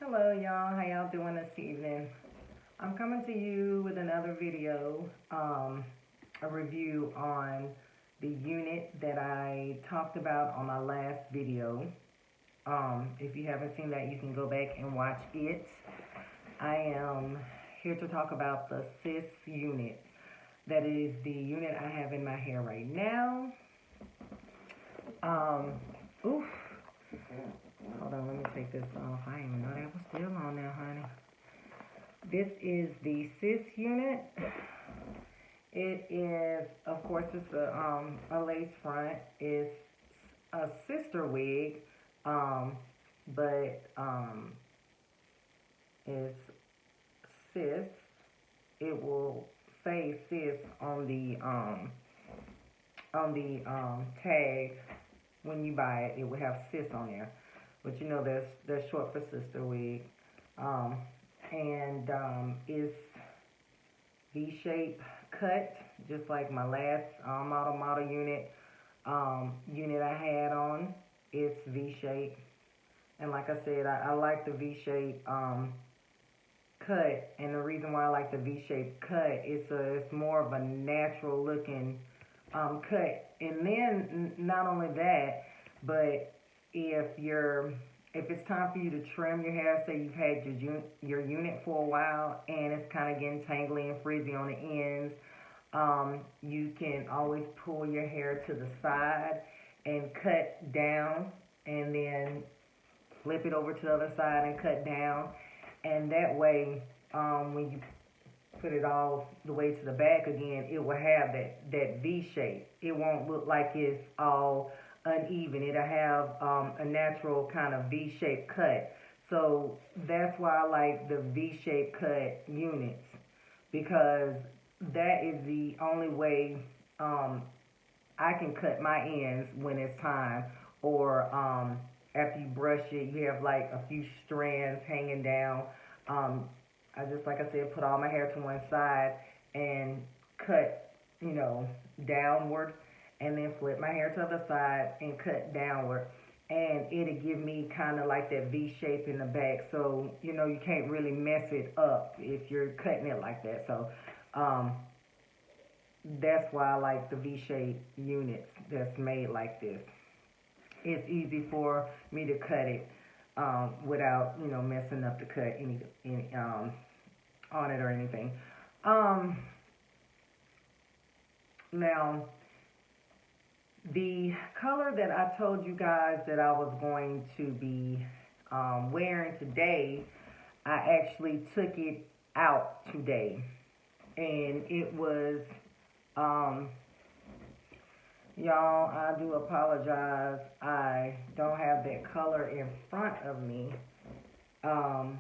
Hello y'all, how y'all doing this evening? I'm coming to you with another video, a review on the unit that I talked about on my last video. If you haven't seen that, you can go back and watch it. I am here to talk about the SiS unit. That is the unit I have in my hair right now. Oof. Hold on, let me take this off. I didn't even know that was still on there, honey. This is the SiS unit. It is, of course, it's a lace front. It's a sister wig, but it's SiS. It will say SiS on the tag. When you buy it, it will have SiS on there. But you know that's short for sister wig. It's V-shape cut, just like my last model unit I had on. It's V-shape. And like I said, I like the V-shape cut. And the reason why I like the V-shape cut is it's more of a natural looking cut. And then not only that, but if it's time for you to trim your hair, say you've had your unit for a while and it's kind of getting tangly and frizzy on the ends, you can always pull your hair to the side and cut down, and then flip it over to the other side and cut down. And that way, when you put it all the way to the back again, it will have that V shape. It won't look like it's all uneven. It'll have a natural kind of V-shaped cut. So that's why I like the V-shaped cut units, because that is the only way I can cut my ends when it's time, or after you brush it, you have like a few strands hanging down. I just, like I said, put all my hair to one side and cut, downward, and then flip my hair to the other side and cut downward. And it'll give me kind of like that V shape in the back. So, you can't really mess it up if you're cutting it like that. So, that's why I like the V-shape units that's made like this. It's easy for me to cut it without, messing up the cut on it or anything. Now, the color that I told you guys that I was going to be wearing today, I actually took it out today. And it was, y'all, I do apologize. I don't have that color in front of me. I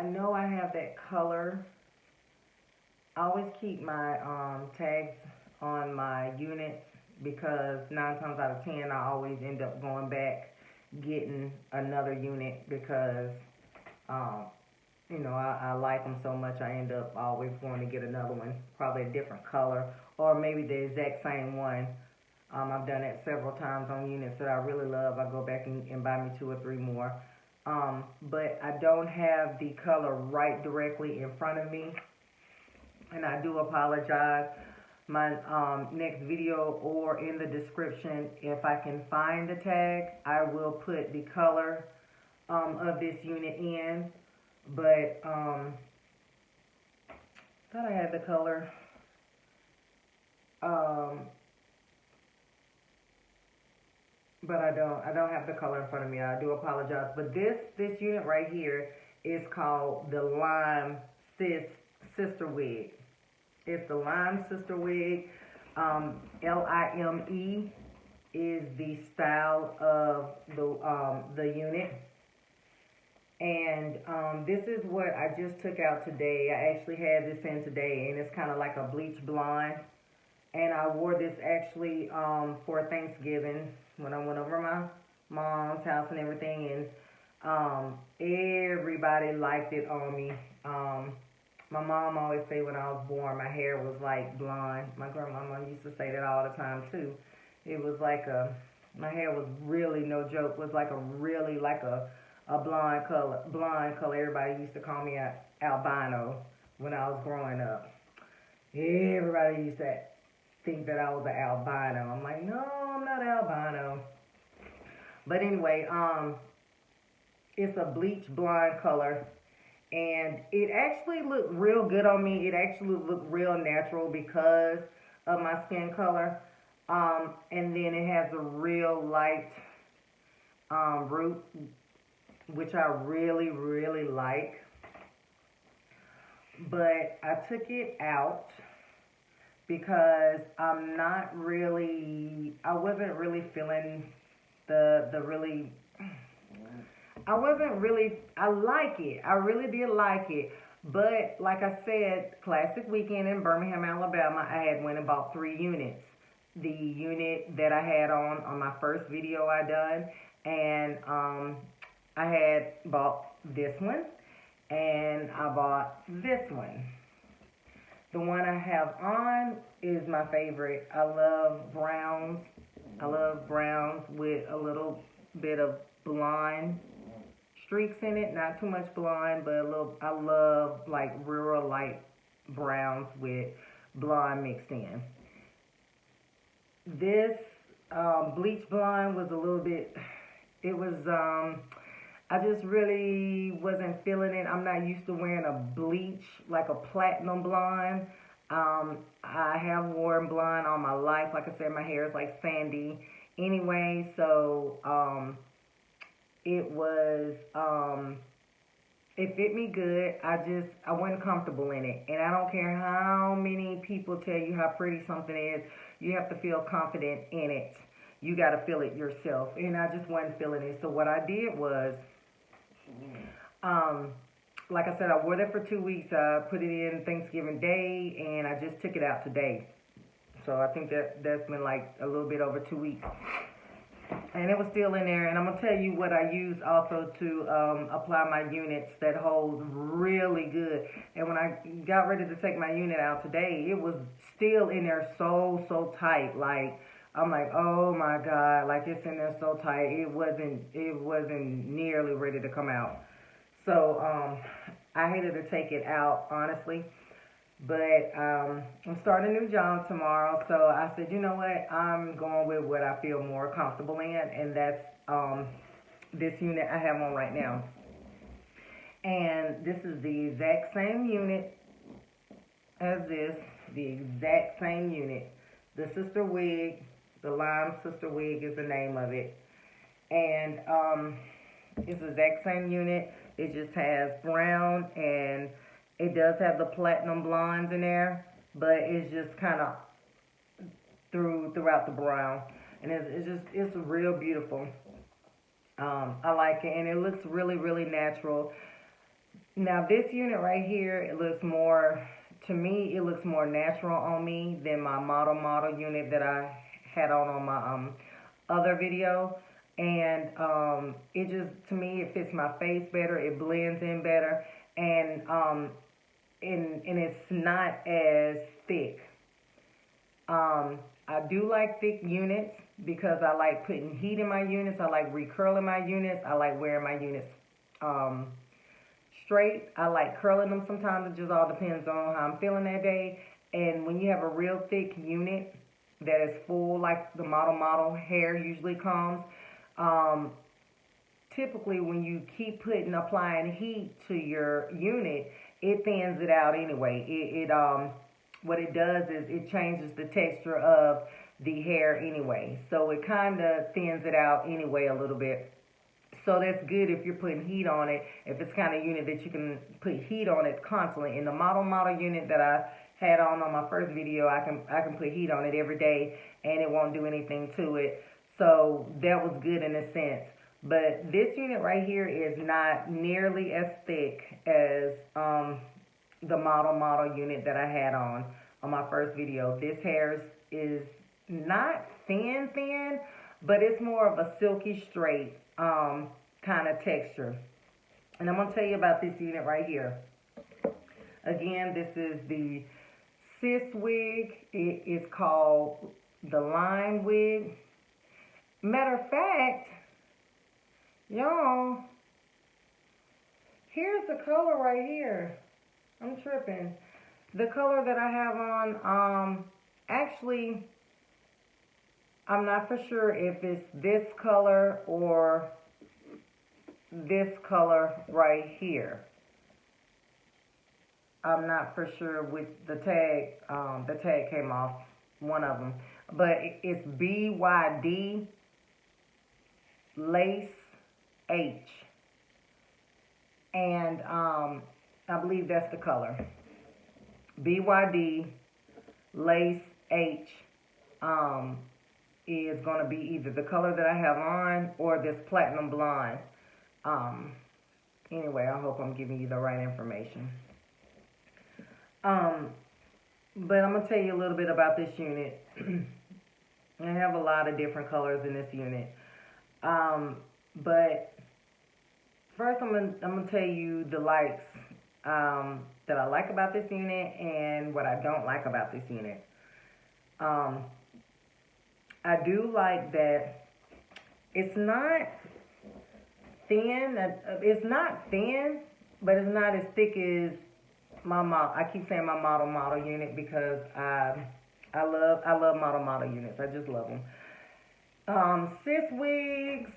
know I have that color. I always keep my tags on my units, because 9 times out of 10 I always end up going back getting another unit, because I like them so much. I end up always going to get another one, probably a different color, or maybe the exact same one. I've done that several times on units that I really love. I go back and buy me 2 or 3 more. But I don't have the color right directly in front of me, and I do apologize. My next video, or in the description, if I can find the tag, I will put the color of this unit in. But thought I had the color. But I don't have the color in front of me. I do apologize. But this unit right here is called the Lime SiS Sister Wig. It's the Lime Sister Wig. Lime is the style of the unit. And this is what I just took out today. I actually had this in today, and it's kind of like a bleach blonde. And I wore this actually for Thanksgiving when I went over my mom's house and everything. And everybody liked it on me. My mom always say when I was born, my hair was like blonde. My grandmama used to say that all the time too. It was like a My hair was really, no joke, was like a really, like a blonde color. Blonde color. Everybody used to call me albino when I was growing up. Everybody used to think that I was an albino. I'm like, no, I'm not albino. But anyway, it's a bleach blonde color. And it actually looked real good on me. It actually looked real natural because of my skin color. And then it has a real light root, which I really, really like. But I took it out because I wasn't really feeling I like it. I really did like it. But like I said, Classic Weekend in Birmingham, Alabama, I had went and bought 3 units. The unit that I had on my first video I done, and I had bought this one, and I bought this one. The one I have on is my favorite. I love browns. I love browns with a little bit of blonde streaks in it. Not too much blonde, but a little. I love like real light browns with blonde mixed in. This bleach blonde was a little bit. It was. I just really wasn't feeling it. I'm not used to wearing a bleach, like a platinum blonde. I have worn blonde all my life. Like I said, my hair is like sandy anyway, so it was, it fit me good. I wasn't comfortable in it. And I don't care how many people tell you how pretty something is, you have to feel confident in it. You got to feel it yourself. And I just wasn't feeling it. So what I did was, like I said, I wore that for 2 weeks. I put it in Thanksgiving Day, and I just took it out today. So I think that's been like a little bit over 2 weeks. And it was still in there. And I'm going to tell you what I use also to apply my units that holds really good. And when I got ready to take my unit out today, it was still in there so tight. Like, I'm like, oh my God, like it's in there so tight. It wasn't nearly ready to come out. So I hated to take it out, honestly. But I'm starting a new job tomorrow, so I said, you know what, I'm going with what I feel more comfortable in, and that's this unit I have on right now. And this is the exact same unit as this, the exact same unit. The Sister Wig, the Lime Sister Wig is the name of it. And it's the exact same unit. It just has brown, and it does have the platinum blondes in there, but it's just kind of throughout the brown. And it's real beautiful. I like it, and it looks really, really natural. Now this unit right here, it looks more, to me, it looks more natural on me than my model unit that I had on my other video. And it just, to me, it fits my face better. It blends in better, and it's not as thick. I do like thick units because I like putting heat in my units. I like recurling my units. I like wearing my units straight. I like curling them sometimes. It just all depends on how I'm feeling that day. And when you have a real thick unit that is full, like the model hair usually comes, typically when you keep applying heat to your unit, it thins it out anyway. What it does is it changes the texture of the hair anyway. So it kind of thins it out anyway a little bit. So that's good if you're putting heat on it. If it's kind of unit that you can put heat on it constantly. In the model unit that I had on my first video, I can put heat on it every day and it won't do anything to it. So that was good in a sense. But this unit right here is not nearly as thick as the model unit that I had on my first video. This hair is not thin, but it's more of a silky straight kind of texture. And I'm going to tell you about this unit right here. Again, this is the SiS Wig. It is called the Lime Wig. Matter of fact, y'all, here's the color right here. I'm tripping. The color that I have on, actually, I'm not for sure if it's this color or this color right here. I'm not for sure which the tag came off, one of them. But it's BYD Lace H. And I believe that's the color. BYD Lace H is going to be either the color that I have on or this platinum blonde. Anyway, I hope I'm giving you the right information. But I'm going to tell you a little bit about this unit. I have a lot of different colors in this unit. But first I'm going to tell you the likes that I like about this unit and what I don't like about this unit. I do like that it's not thin. It's not thin, but it's not as thick as my model. I keep saying my model unit because I love model units. I just love them. SiS Wigs,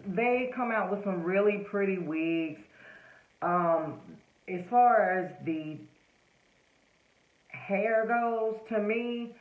they come out with some really pretty wigs. As far as the hair goes, to me,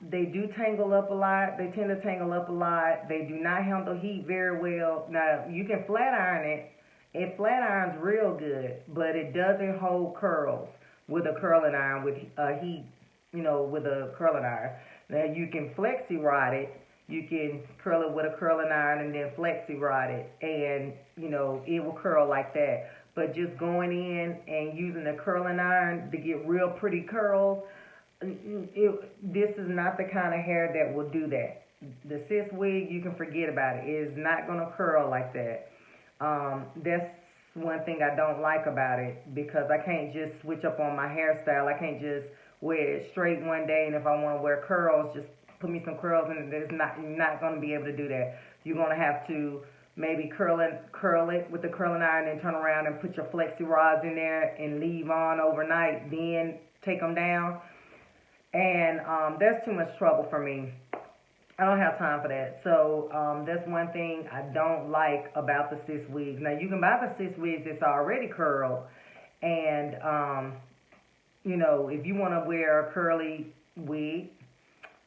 they do tangle up a lot. They tend to tangle up a lot. They do not handle heat very well. Now, you can flat iron it. It flat irons real good, but it doesn't hold curls with a curling iron, with heat, with a curling iron. Now, you can flexi rod it. You can curl it with a curling iron and then flexi rod it, and, it will curl like that. But just going in and using a curling iron to get real pretty curls, this is not the kind of hair that will do that. The SiS Wig, you can forget about it. It is not going to curl like that. That's one thing I don't like about it, because I can't just switch up on my hairstyle. I can't just wear it straight one day, and if I want to wear curls, just put me some curls in it. You're not going to be able to do that. You're going to have to maybe curl it with the curling iron and turn around and put your flexi rods in there and leave on overnight, then take them down. And that's too much trouble for me. I don't have time for that. So that's one thing I don't like about the SiS Wigs. Now, you can buy the SiS Wigs that's already curled. And, if you want to wear a curly wig,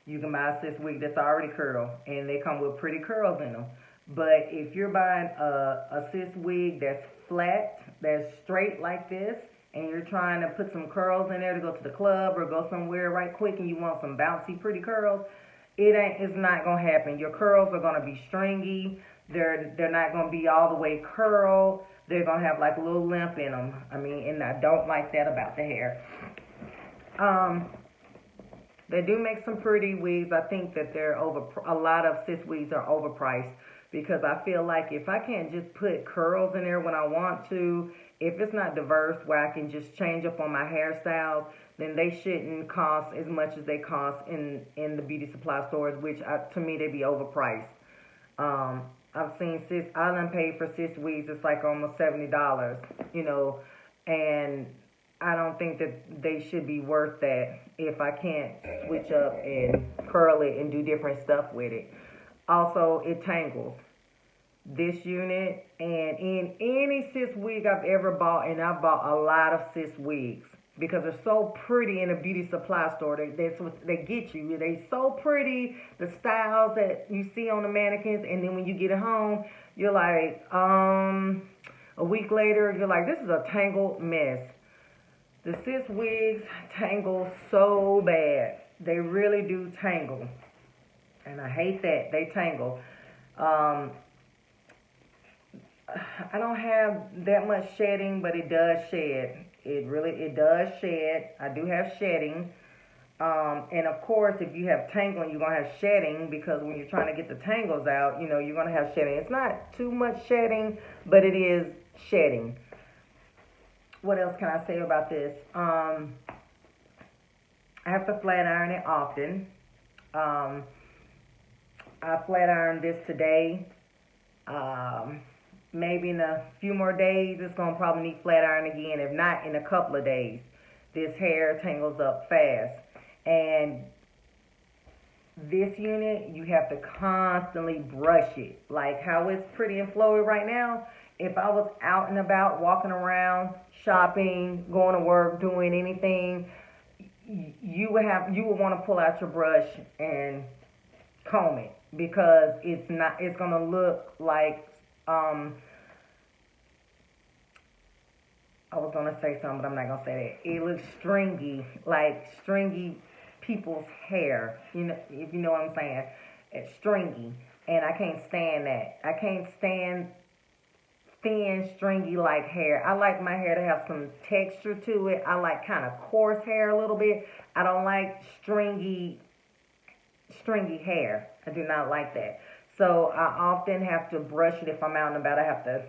you can buy a SiS Wig that's already curled. And they come with pretty curls in them. But if you're buying a SiS Wig that's flat, that's straight like this, and you're trying to put some curls in there to go to the club or go somewhere right quick and you want some bouncy, pretty curls, it's not going to happen. Your curls are going to be stringy. They're not going to be all the way curled. They're going to have like a little limp in them. And I don't like that about the hair. They do make some pretty wigs. I think that a lot of SiS Wigs are overpriced, because I feel like if I can't just put curls in there when I want to, if it's not diverse where I can just change up on my hairstyles, then they shouldn't cost as much as they cost in the beauty supply stores, which to me, they be overpriced. I've seen I done paid for SiS Wigs, it's like almost $70, and I don't think that they should be worth that if I can't switch up and curl it and do different stuff with it. Also, it tangles. This unit, and in any SiS Wig I've ever bought, and I've bought a lot of SiS Wigs because they're so pretty in a beauty supply store. They get you. They're so pretty, the styles that you see on the mannequins, and then when you get it home, you're like, a week later, you're like, this is a tangled mess. The SiS Wigs tangle so bad. They really do tangle. And I hate that. They tangle. I don't have that much shedding, but it does shed. It does shed. I do have shedding. And of course, if you have tangling, you're going to have shedding, because when you're trying to get the tangles out, you're going to have shedding. It's not too much shedding, but it is shedding. What else can I say about this? I have to flat iron it often. I flat ironed this today. Maybe in a few more days, it's going to probably need flat iron again. If not, in a couple of days. This hair tangles up fast. And this unit, you have to constantly brush it. Like how it's pretty and flowy right now. If I was out and about, walking around, shopping, going to work, doing anything, you would want to pull out your brush and comb it, because it's going to look like, I was going to say something, but I'm not going to say that. It looks stringy, like stringy people's hair. You know, if you know what I'm saying. It's stringy. And I can't stand that. I can't stand thin, stringy like hair. I like my hair to have some texture to it. I like kind of coarse hair a little bit. I don't like stringy hair. I do not like that. So I often have to brush it if I'm out and about. I have to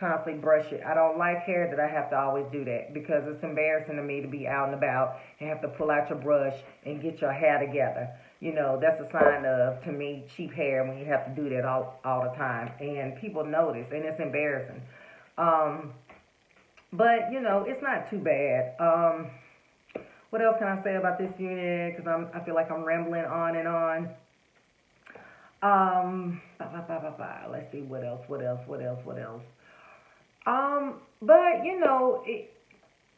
constantly brush it. I don't like hair that I have to always do that, because it's embarrassing to me to be out and about and have to pull out your brush and get your hair together. You know, that's a sign of, to me, cheap hair when you have to do that all the time. And people notice, and it's embarrassing. But, you know, it's not too bad. What else can I say about this unit? Because I feel like I'm rambling on and on. Let's see, what else? But, you know, if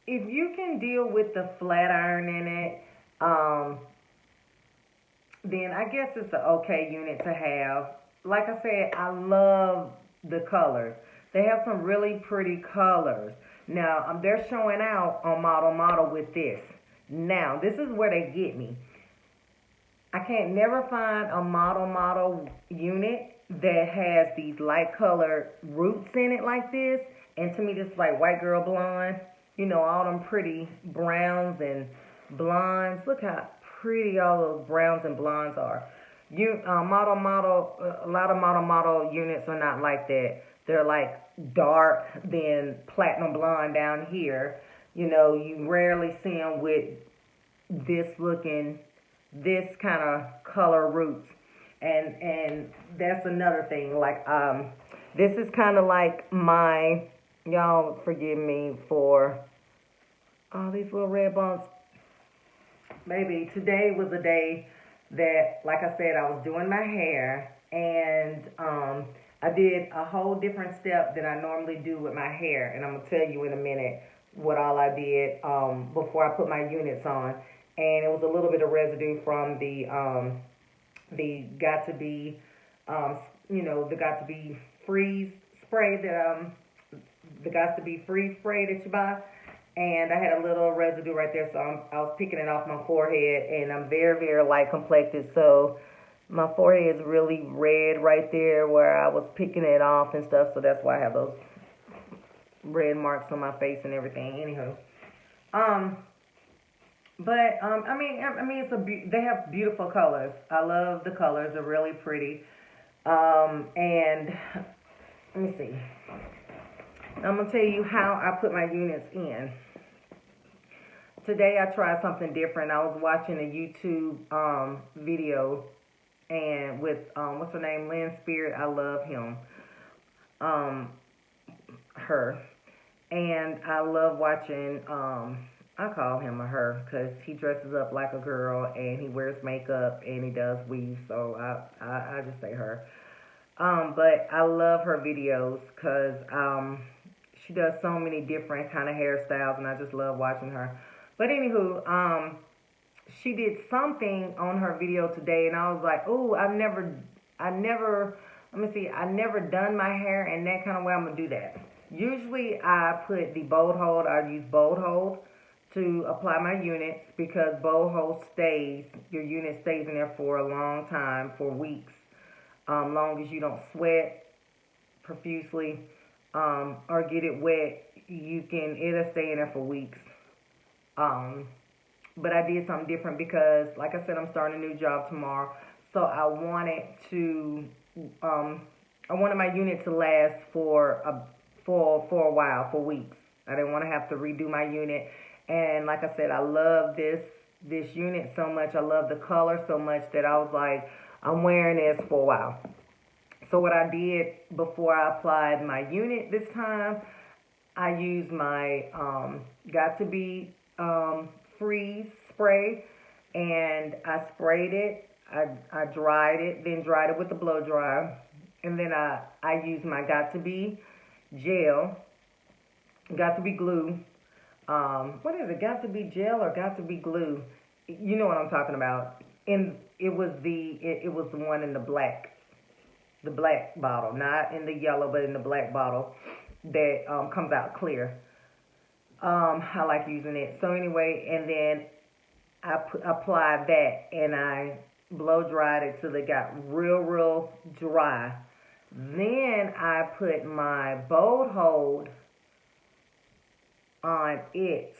you can deal with the flat iron in it, then I guess it's an okay unit to have. Like I said, I love the colors. They have some really pretty colors. Now, they're showing out on model with this. Now, this is where they get me. I can't never find a model unit that has these light colored roots in it like this. And to me, this is like white girl blonde. You know, all them pretty browns and blondes. Look how pretty all those browns and blondes are. A lot of model units are not like that. They're like dark, then platinum blonde down here. You know, you rarely see them with this kind of color roots. And that's another thing. Like, this is kind of like my, y'all forgive me for all these little red bumps. Baby, today was a day that, like I said, I was doing my hair, and I did a whole different step than I normally do with my hair. And I'm going to tell you in a minute what all I did before I put my units on. And it was a little bit of residue from the Got to Be, the Got to Be freeze spray the Got to Be freeze spray that you buy. And I had a little residue right there, so I was picking it off my forehead, and I'm very, very light complected, so my forehead is really red right there where I was picking it off and stuff, so that's why I have those red marks on my face and everything. Anywho, they have beautiful colors. I love the colors; they're really pretty. And let me see. I'm gonna tell you how I put my units in. Today I tried something different. I was watching a YouTube video, and with what's her name, Lynn Spirit. I love him, her, and I love watching. I call him a her because he dresses up like a girl and he wears makeup and he does weave. So I just say her. But I love her videos because she does so many different kind of hairstyles, and I just love watching her. But anywho, she did something on her video today, and I was like, oh, I've never done my hair in that kind of way. I'm going to do that. Usually I put the bold hold. I use bold hold to apply my units because bold hold your unit stays in there for a long time, for weeks. Long as you don't sweat profusely or get it wet, it'll stay in there for weeks. But I did something different because, like I said, I'm starting a new job tomorrow. So I wanted my unit to last for a while, for weeks. I didn't want to have to redo my unit. And like I said, I love this unit so much. I love the color so much that I was like, I'm wearing this for a while. So what I did before I applied my unit this time, I used my Got to Be freeze spray, and I sprayed it. I dried it, then dried it with the blow dryer, and then I used my Got to Be gel, Got to Be glue. What is it? Got to Be gel or Got to Be glue? You know what I'm talking about. And it was the one in the black bottle, not in the yellow, but in the black bottle that comes out clear. I like using it. So anyway, and then I applied that, and I blow dried it till it got real dry. Then I put my bold hold on it,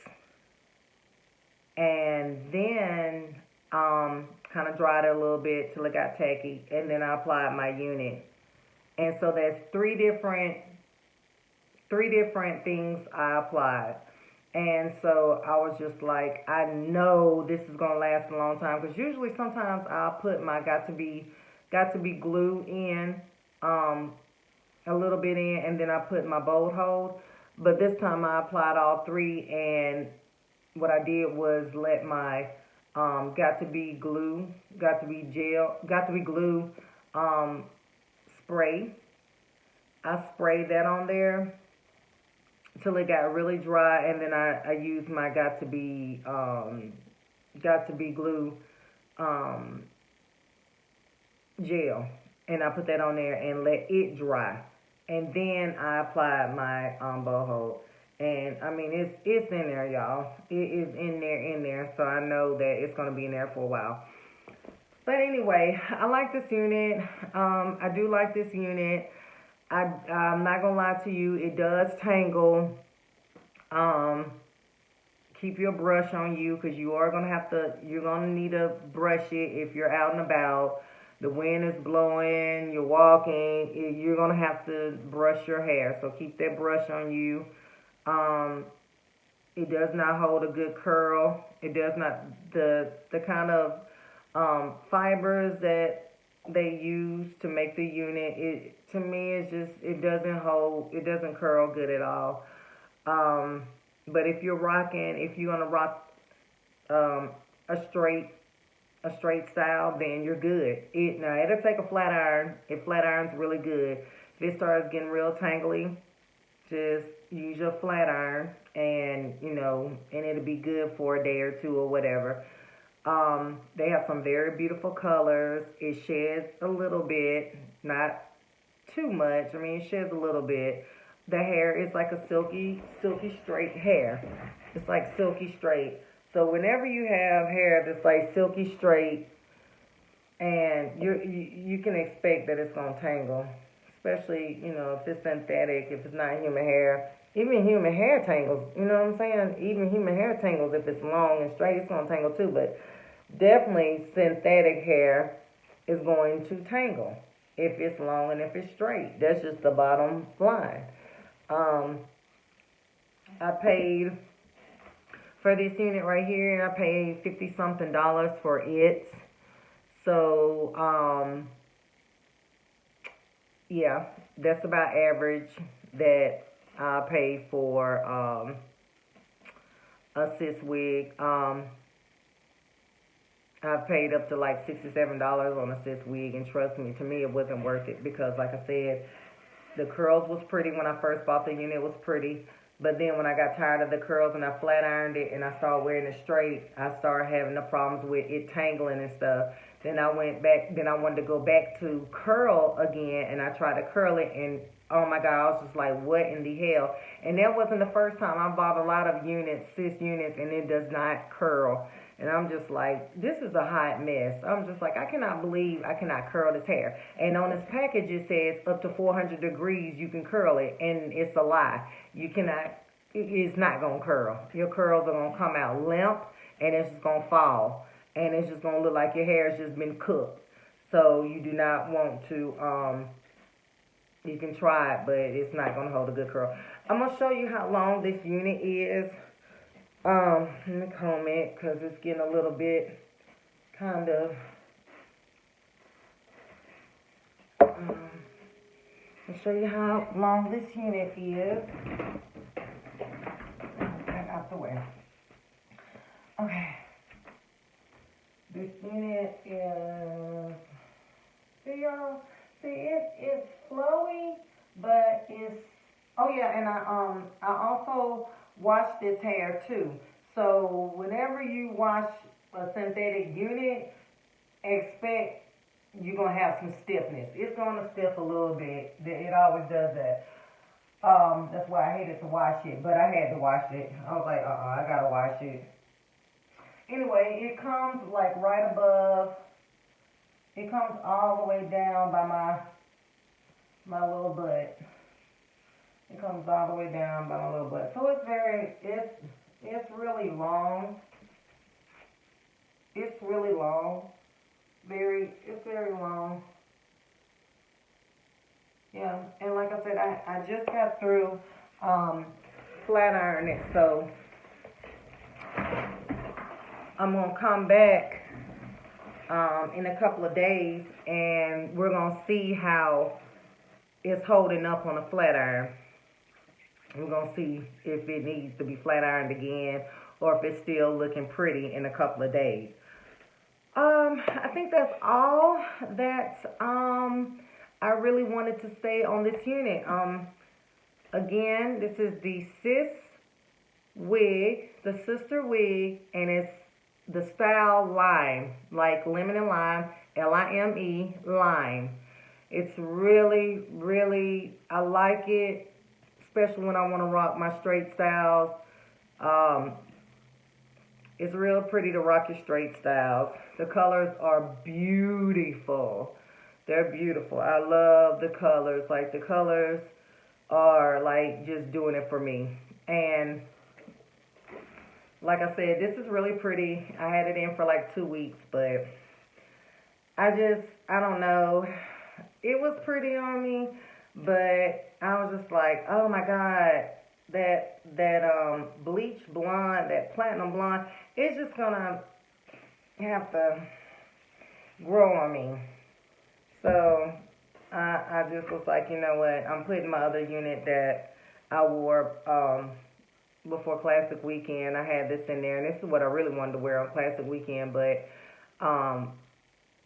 and then kind of dried it a little bit till it got tacky, and then I applied my unit. And so that's three different things I applied. And so I was just like, I know this is gonna last a long time, because usually sometimes I'll put my got to be glue in a little bit in, and then I put my bold hold. But this time I applied all three, and what I did was let my got to be glue spray. I sprayed that on there till it got really dry, and then I used my got to be glue gel, and I put that on there and let it dry, and then I applied my bow hold. And I mean, it's in there, y'all. It is in there, so I know that it's gonna be in there for a while. But anyway, I like this unit. I do like this unit. I'm not gonna lie to you, it does tangle. Keep your brush on you, because you're gonna need to brush it if you're out and about. The wind is blowing, you're walking, you're gonna have to brush your hair. So keep that brush on you. It does not hold a good curl. It does not, the kind of fibers that they use to make the unit, to me, it's just, it doesn't curl good at all. But if you're gonna rock a straight style, then you're good. Now it'll take a flat iron. If flat iron's really good. If it starts getting real tangly, just use your flat iron, and it'll be good for a day or two or whatever. They have some very beautiful colors. It sheds a little bit, not too much. I mean, it sheds a little bit. The hair is like a silky straight hair. It's like silky straight. So whenever you have hair that's like silky straight, and you can expect that it's gonna tangle, especially if it's synthetic, if it's not human hair. Even human hair tangles. You know what I'm saying? Even human hair tangles. If it's long and straight, it's gonna tangle too. But definitely synthetic hair is going to tangle if it's long and if it's straight. That's just the bottom line. I paid for this unit right here. I paid $50-something for it. So yeah, that's about average that I paid for a SiS wig. I paid up to like $67 on a SiS wig, and trust me, to me it wasn't worth it, because like I said, the curls was pretty when I first bought the unit. It was pretty, but then when I got tired of the curls and I flat ironed it and I started wearing it straight, I started having the problems with it tangling and stuff. Then I went back. Then I wanted to go back to curl again, and I tried to curl it, and oh my God, I was just like, what in the hell? And that wasn't the first time. I bought a lot of SiS units, and it does not curl. And I'm just like, this is a hot mess. I'm just like, I cannot believe I cannot curl this hair. And on this package, it says up to 400 degrees you can curl it. And it's a lie. You cannot, it's not going to curl. Your curls are going to come out limp, and it's just going to fall. And it's just going to look like your hair has just been cooked. So you do not want to, you can try it, but it's not going to hold a good curl. I'm going to show you how long this unit is. Let me comb it, because it's getting a little bit kind of show you how long this unit is. Get out the way. Okay. This unit is, see y'all? See, it's flowy, but it's, oh yeah, and I also wash this hair too. So whenever you wash a synthetic unit, expect you're going to have some stiffness. It's going to stiff a little bit. It always does that. That's why I hated to wash it, but I had to wash it. I was like, I got to wash it. Anyway, it comes like right above. It comes all the way down by my little butt. It comes all the way down by my little butt. So it's really long. It's really long. It's very long. Yeah, and like I said, I just got through flat ironing, so I'm gonna come back in a couple of days, and we're gonna see how it's holding up on a flat iron. We're gonna see if it needs to be flat ironed again, or if it's still looking pretty in a couple of days. I think that's all that I really wanted to say on this unit. Again, this is the SiS wig, the sister wig, and it's the style lime, like lemon and lime, Lime, lime. It's really, really, I like it, especially when I want to rock my straight styles. It's real pretty to rock your straight styles. The colors are beautiful. They're beautiful. I love the colors. Like, the colors are like just doing it for me. And like I said, this is really pretty. I had it in for like 2 weeks, but I don't know. It was pretty on me, but I was just like, oh my God, that bleach blonde, that platinum blonde, it's just gonna have to grow on me. So I just was like, you know what, I'm putting my other unit that I wore before Classic Weekend. I had this in there, and this is what I really wanted to wear on Classic Weekend, but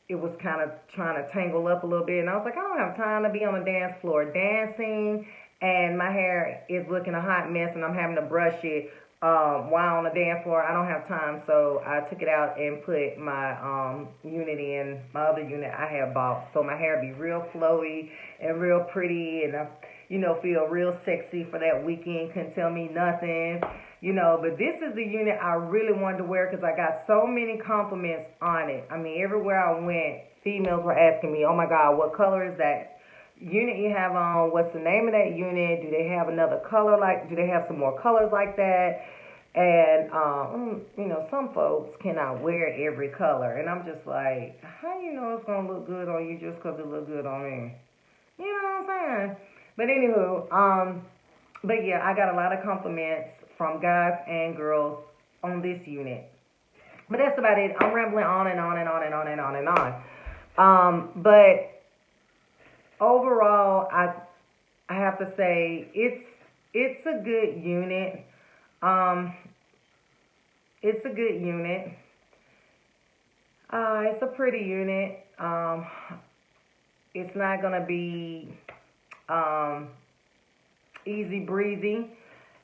it was kind of trying to tangle up a little bit, and I was like, I don't have time to be on the dance floor dancing, and my hair is looking a hot mess, and I'm having to brush it while on the dance floor. I don't have time, so I took it out and put my unit in, my other unit I had bought, so my hair be real flowy and real pretty, and feel real sexy for that weekend. Couldn't tell me nothing, but this is the unit I really wanted to wear because I got so many compliments on it. I mean, everywhere I went, females were asking me, oh my God, what color is that unit you have on? What's the name of that unit? Do they have another color do they have some more colors like that? And, some folks cannot wear every color. And I'm just like, how you know it's going to look good on you just because it look good on me? You know what I'm saying? But anywho, but yeah, I got a lot of compliments from guys and girls on this unit. But that's about it. I'm rambling on and on and on and on and on and on. But overall, I have to say it's a good unit. It's a good unit. It's a pretty unit. It's not gonna be easy breezy.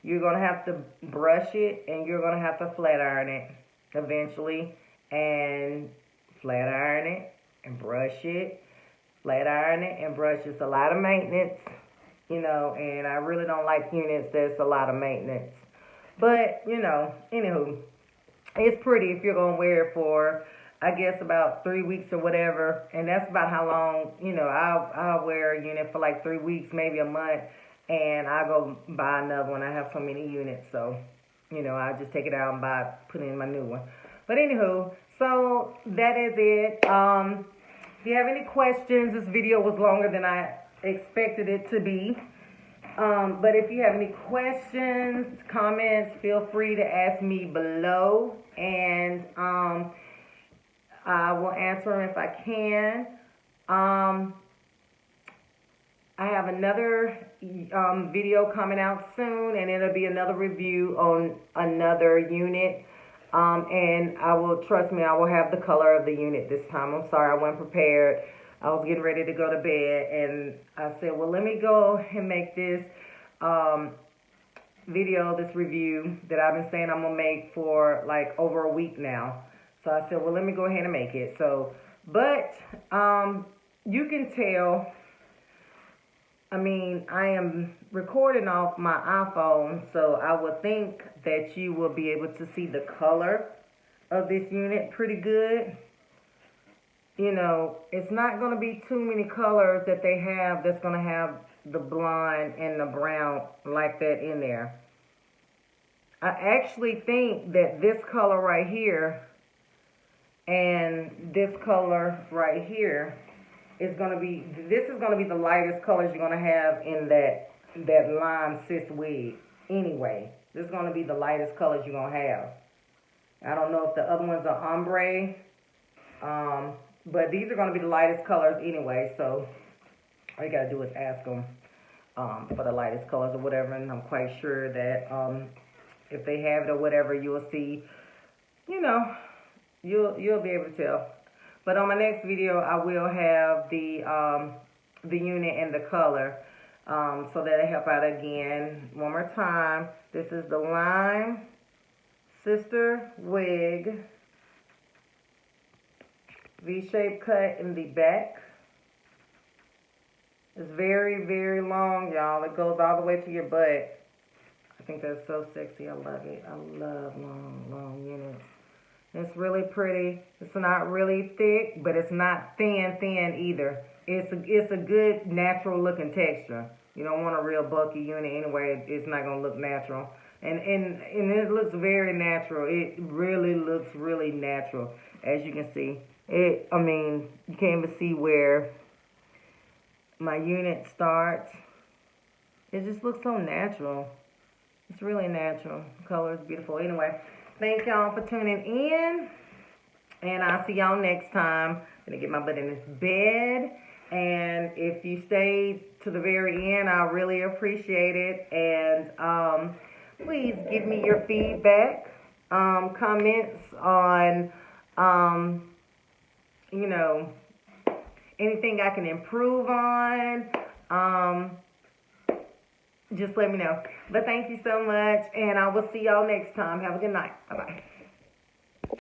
You're gonna have to brush it, and you're gonna have to flat iron it eventually, and flat iron it and brush it, flat iron it and brush. It's a lot of maintenance, and I really don't like units that's a lot of maintenance. But, anywho, it's pretty if you're going to wear it for, I guess, about 3 weeks or whatever. And that's about how long, I'll wear a unit for like 3 weeks, maybe a month. And I'll go buy another one. I have so many units. So, I just take it out and put in my new one. But anywho, so that is it. If you have any questions, this video was longer than I expected it to be. But if you have any questions, comments, feel free to ask me below, and I will answer them if I can. I have another video coming out soon, and it'll be another review on another unit. And I will, trust me, I will have the color of the unit this time. I'm sorry, I wasn't prepared. I was getting ready to go to bed, and I said, well, let me go and make this video, this review that I've been saying I'm going to make for like over a week now. So I said, well, let me go ahead and make it. So, but you can tell, I mean, I am recording off my iPhone, so I would think that you will be able to see the color of this unit pretty good. You know, it's not going to be too many colors that they have that's going to have the blonde and the brown like that in there. I actually think that this color right here and this color right here is going to be, this is going to be the lightest colors you're going to have in that Ya'll SiS wig. Anyway, this is going to be the lightest colors you're going to have. I don't know if the other ones are ombre, but these are going to be the lightest colors anyway, so all you got to do is ask them for the lightest colors or whatever, and I'm quite sure that if they have it or whatever, you will see, you know, you'll be able to tell. But on my next video, I will have the unit and the color, so that'll help out again. One more time, this is the Ya'll SiS Wig. V-shaped cut in the back. It's very, very long, y'all. It goes all the way to your butt. I think that's so sexy. I love it. I love long units. It's really pretty. It's not really thick, but it's not thin either. It's a good natural looking texture. You don't want a real bulky unit anyway. It's not gonna look natural. And it looks very natural. It really looks really natural, as you can see. I mean, you can't even see where my unit starts. It just looks so natural. It's really natural. The color is beautiful. Anyway, thank y'all for tuning in, and I'll see y'all next time. I'm gonna get my butt in this bed, and if you stayed to the very end, I really appreciate it. And please give me your feedback, comments on you know, anything I can improve on. Just let me know. But thank you so much, and I will see y'all next time. Have a good night. Bye-bye.